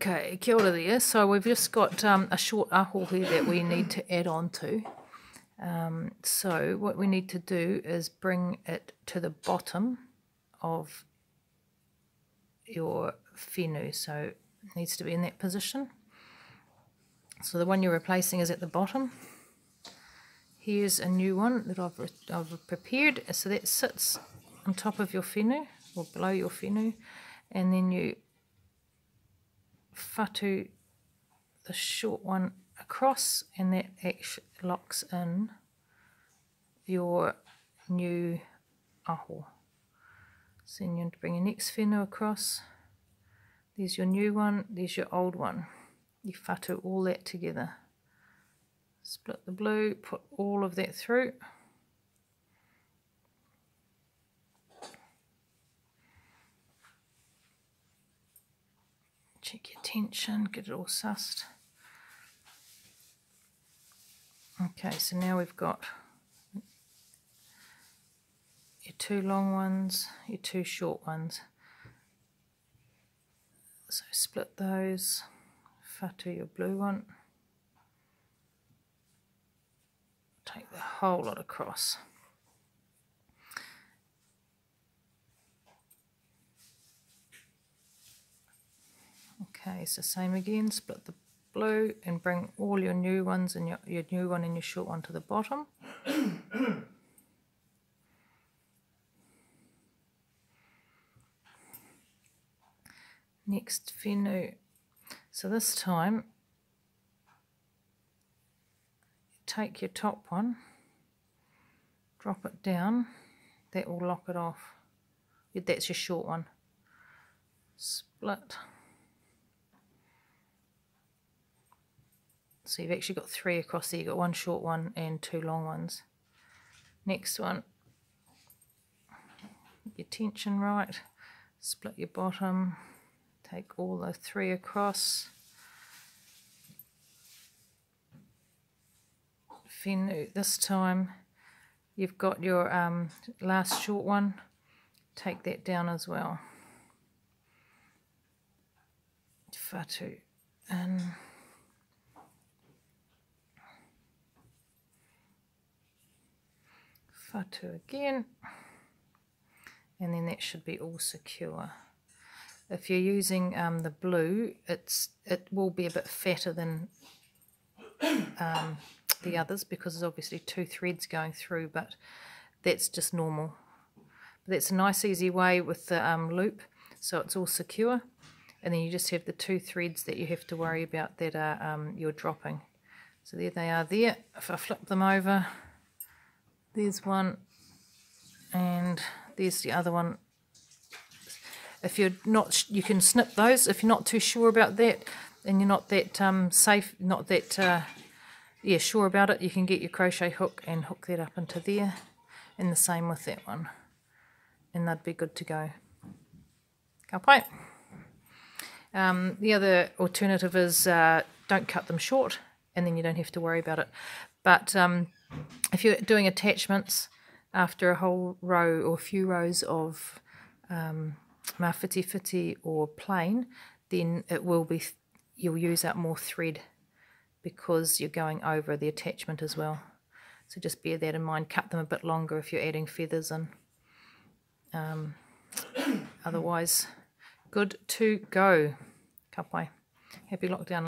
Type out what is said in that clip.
Okay, kia ora there. So we've just got a short aho here that we need to add on to. So what we need to do is bring it to the bottom of your whenu. So it needs to be in that position. So the one you're replacing is at the bottom. Here's a new one that I've prepared. So that sits on top of your whenu, or below your whenu, and then you whatu the short one across, and that actually locks in your new aho. So then you bring your next whenu across. There's your new one, there's your old one. You whatu all that together. Split the blue, put all of that through. Check your tension, get it all sussed. Okay, so now we've got your two long ones, your two short ones. So split those, whatu your blue one. Take the whole lot across. Okay, so same again, split the blue and bring all your new ones and your new one and your short one to the bottom. Next whenu. So this time, take your top one, drop it down, that will lock it off. That's your short one. Split. So you've actually got three across there. You've got one short one and two long ones. Next one, your tension right, split your bottom, take all the three across. Whenu, this time you've got your last short one, take that down as well. Whatu in. Whatu again, and then that should be all secure. If you're using the blue, it will be a bit fatter than the others because there's obviously two threads going through, but that's just normal. But that's a nice easy way with the loop, so it's all secure, and then you just have the two threads that you have to worry about that are you're dropping. So there they are there. If I flip them over, there's one and there's the other one. If you're not, you can snip those if you're not too sure about that and you're not that sure about it. You can get your crochet hook and hook that up into there, and the same with that one, and they'd be good to go. Ka pai. The other alternative is don't cut them short, and then you don't have to worry about it. But if you're doing attachments after a whole row or a few rows of mawhiti or plain, then it will be, you'll use up more thread because you're going over the attachment as well. So just bear that in mind. Cut them a bit longer if you're adding feathers in. Otherwise, good to go. Ka pai. Happy lockdown.